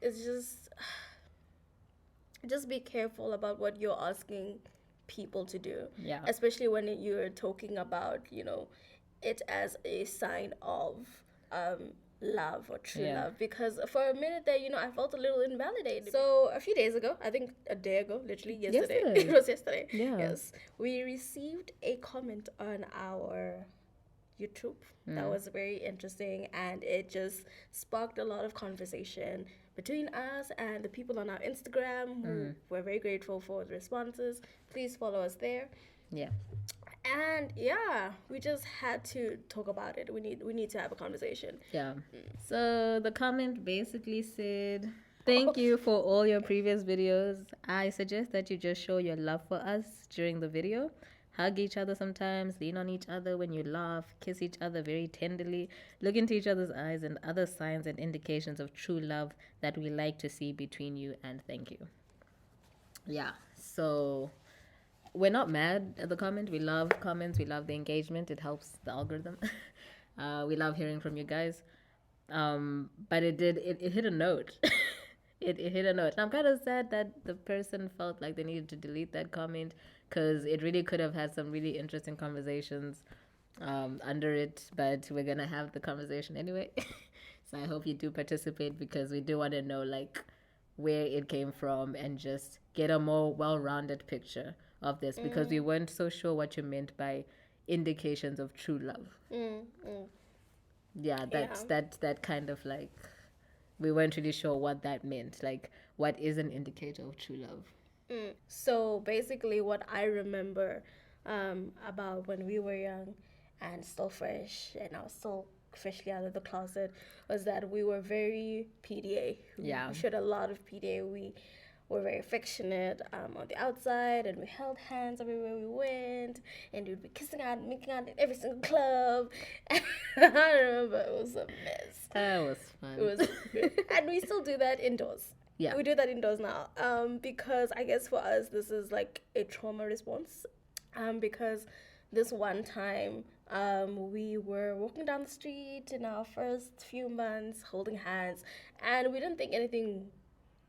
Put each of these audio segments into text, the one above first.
It's just be careful about what you're asking people to do, Yeah. especially when you're talking about, it as a sign of um, love or true Yeah. love. Because for a minute there, I felt a little invalidated. So a few days ago, I think a day ago, literally yesterday, it Yesterday. was yesterday, Yeah. yes, we received a comment on our YouTube. That Mm. was very interesting, and it just sparked a lot of conversation between us and the people on our Instagram who Mm. were very grateful for the responses. Please follow us there. Yeah. And yeah, we just had to talk about it. We need to have a conversation. Yeah. So the comment basically said, "Thank you for all your previous videos. I suggest that you just show your love for us during the video. Hug each other sometimes, lean on each other when you laugh, kiss each other very tenderly, look into each other's eyes, and other signs and indications of true love that we like to see between you, and thank you." Yeah. So we're not mad at the comment. We love comments. We love the engagement. It helps the algorithm. We love hearing from you guys. But it hit a note. It hit a note. And I'm kind of sad that the person felt like they needed to delete that comment because it really could have had some really interesting conversations under it. But we're gonna have the conversation anyway. So I hope you do participate because we do want to know like where it came from and just get a more well-rounded picture of this because we weren't so sure what you meant by indications of true love. Mm, mm, Yeah, yeah. that kind of like we weren't really sure what that meant. Like, what is an indicator of true love? So basically, what I remember about when we were young and still fresh, and I was still freshly out of the closet, was that we were very PDA. Yeah. We showed a lot of PDA. We were very affectionate on the outside, and we held hands everywhere we went, and we'd be kissing out, making out in every single club. I remember it was a mess. That was It fun. was, and we still do that indoors. Yeah. We do that indoors now. Because I guess for us this is like a trauma response. Because this one time, we were walking down the street in our first few months, holding hands, and we didn't think anything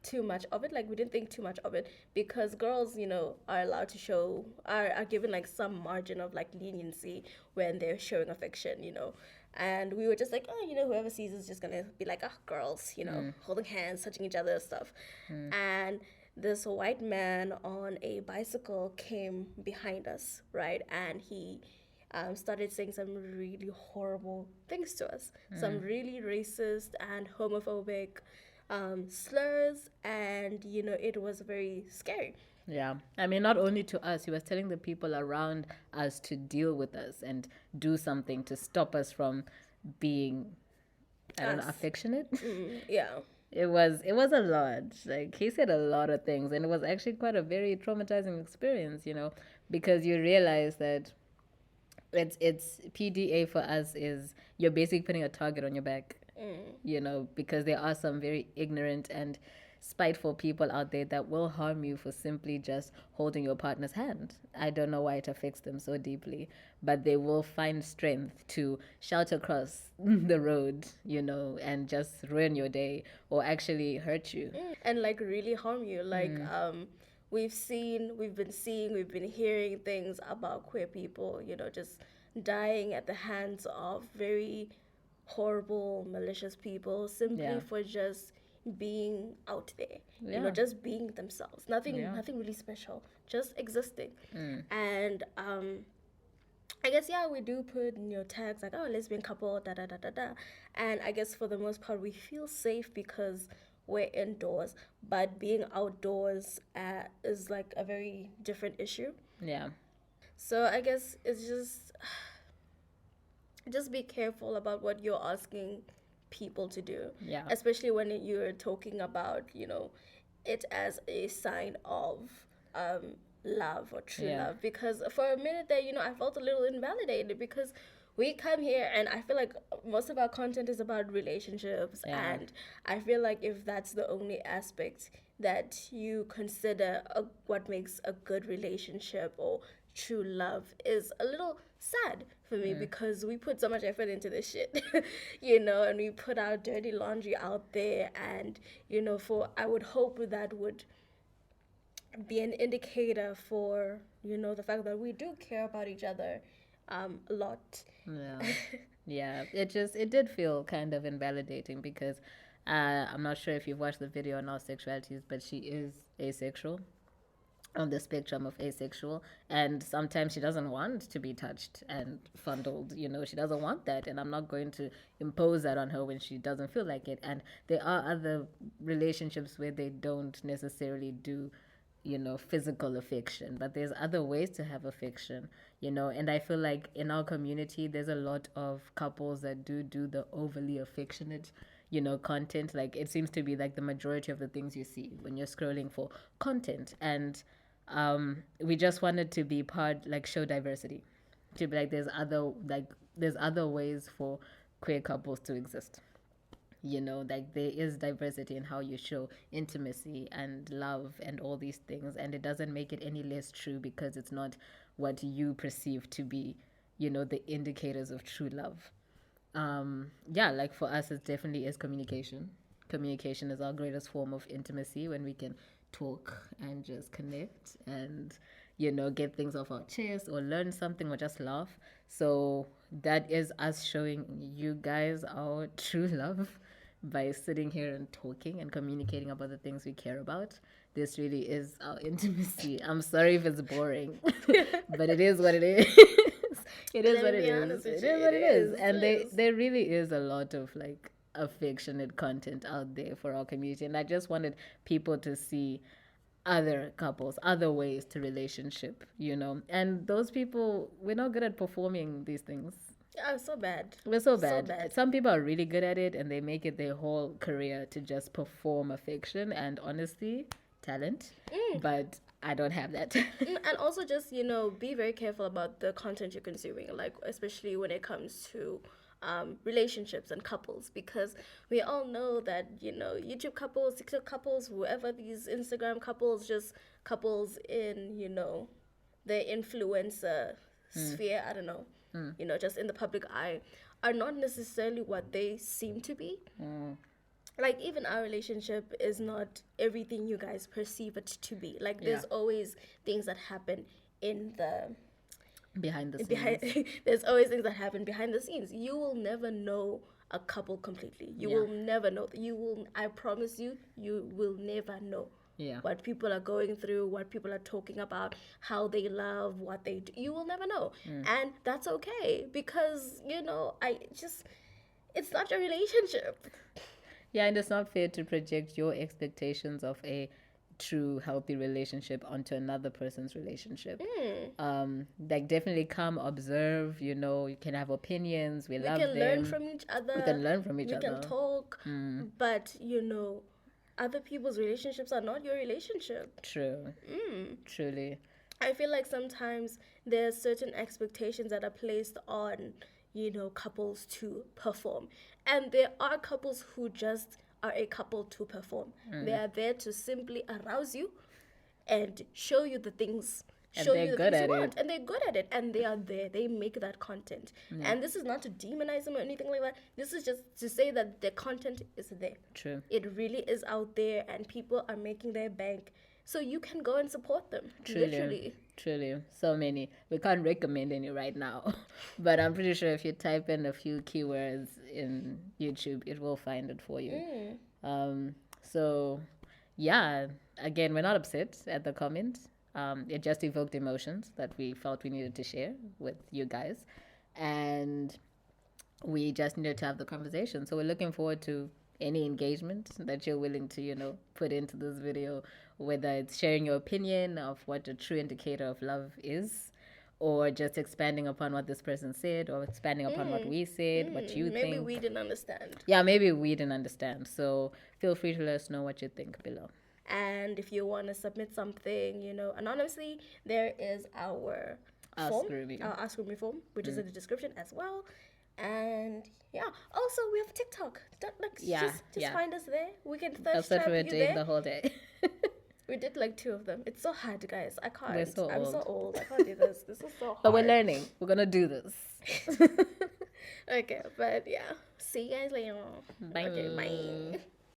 too much of it. Like we didn't think too much of it because girls, are allowed to show are given like some margin of like leniency when they're showing affection. And we were just like, oh, whoever sees is just gonna be like, oh, girls, holding hands, touching each other, stuff. And this white man on a bicycle came behind us, right? And he started saying some really horrible things to us, some really racist and homophobic slurs, and it was very scary. Yeah. I mean, not only to us, he was telling the people around us to deal with us and do something to stop us from being, I don't know, Us. affectionate. Yeah. It was a lot. Like he said a lot of things, and it was actually quite a very traumatizing experience, because you realize that it's PDA for us is you're basically putting a target on your back, because there are some very ignorant and spiteful people out there that will harm you for simply just holding your partner's hand. I don't know why it affects them so deeply, but they will find strength to shout across the road, and just ruin your day or actually hurt you. And like really harm you. Like we've been hearing things about queer people, just dying at the hands of very horrible, malicious people simply Yeah. for just being out there. Yeah. Just being themselves. Nothing Yeah. nothing really special. Just existing. And I guess yeah, we do put tags like, oh, lesbian couple, da da da da da, and I guess for the most part we feel safe because we're indoors. But being outdoors is like a very different issue. Yeah. So I guess it's just be careful about what you're asking people to do, Yeah. especially when you're talking about it as a sign of um, love or true Yeah. love. Because for a minute there, I felt a little invalidated because we come here and I feel like most of our content is about relationships, Yeah. and I feel like if that's the only aspect that you consider what makes a good relationship or true love is a little sad for me because we put so much effort into this shit, you know, and we put our dirty laundry out there. And, you know, I would hope that would be an indicator for, you know, the fact that we do care about each other a lot. Yeah. Yeah. It did feel kind of invalidating because I'm not sure if you've watched the video on our sexualities, but she is asexual, on the spectrum of asexual, and sometimes she doesn't want to be touched and fondled, you know, she doesn't want that, and I'm not going to impose that on her when she doesn't feel like it. And there are other relationships where they don't necessarily do, you know, physical affection, but there's other ways to have affection, you know. And I feel like in our community there's a lot of couples that do the overly affectionate, you know, content. Like, it seems to be like the majority of the things you see when you're scrolling for content. And we just wanted to be part, like, show diversity, to be like there's other ways for queer couples to exist, you know, like there is diversity in how you show intimacy and love and all these things, and it doesn't make it any less true because it's not what you perceive to be, you know, the indicators of true love. Yeah, like for us it definitely is communication is our greatest form of intimacy, when we can talk and just connect and, you know, get things off our chest or learn something or just laugh. So that is us showing you guys our true love by sitting here and talking and communicating about the things we care about. This really is our intimacy. I'm sorry if it's boring, but it is what it is. It is what it is. It is what it is. And there really is a lot of, like, affectionate content out there for our community. And I just wanted people to see other couples, other ways to relationship, you know. And those people, we're not good at performing these things. Yeah, so bad. We're so bad. Some people are really good at it and they make it their whole career to just perform affection and, honestly, talent. But I don't have that. And also just, you know, be very careful about the content you're consuming, like, especially when it comes to relationships and couples, because we all know that, you know, YouTube couples, TikTok couples, whoever, these Instagram couples, just couples in, you know, the influencer sphere, I don't know, you know, just in the public eye, are not necessarily what they seem to be. Like, even our relationship is not everything you guys perceive it to be. Like, there's always things that happen in the behind the scenes. There's always things that happen behind the scenes. You will never know a couple completely. You will never know. I promise you, you will never know what people are going through, what people are talking about, how they love, what they do. You will never know. And that's okay, because, you know, it's not your relationship. Yeah, and it's not fair to project your expectations of a true healthy relationship onto another person's relationship. Like, definitely come observe, you know, you can have opinions, we love them. We can learn from each other. We can learn from each other. We can talk. But, you know, other people's relationships are not your relationship. True. Truly. I feel like sometimes there's certain expectations that are placed on, you know, couples to perform. And there are couples who just are a couple to perform. They are there to simply arouse you and show you the things, show you the things you want. And they're good at it. And they are there. They make that content. And this is not to demonize them or anything like that. This is just to say that their content is there. True. It really is out there, and people are making their bank. So you can go and support them. Literally. Truly. So many. We can't recommend any right now. But I'm pretty sure if you type in a few keywords in YouTube, it will find it for you. So, yeah. Again, we're not upset at the comment. It just evoked emotions that we felt we needed to share with you guys. And we just needed to have the conversation. So we're looking forward to any engagement that you're willing to, you know, put into this video, whether it's sharing your opinion of what a true indicator of love is, or just expanding upon what this person said, or expanding upon what we said, what you think. Maybe we didn't understand. Yeah, maybe we didn't understand. So feel free to let us know what you think below. And if you want to submit something, you know, anonymously, there is our form, our Ask RuMates form, which is in the description as well. And yeah, also we have TikTok. Just find us there. We can thirst trap you there the whole day. We did like 2 of them. It's so hard, guys. I can't. We're so I'm so old. old. I can't do this. This is so hard. But we're learning. We're gonna do this. Okay, but yeah. See you guys later. Bye. Okay, bye.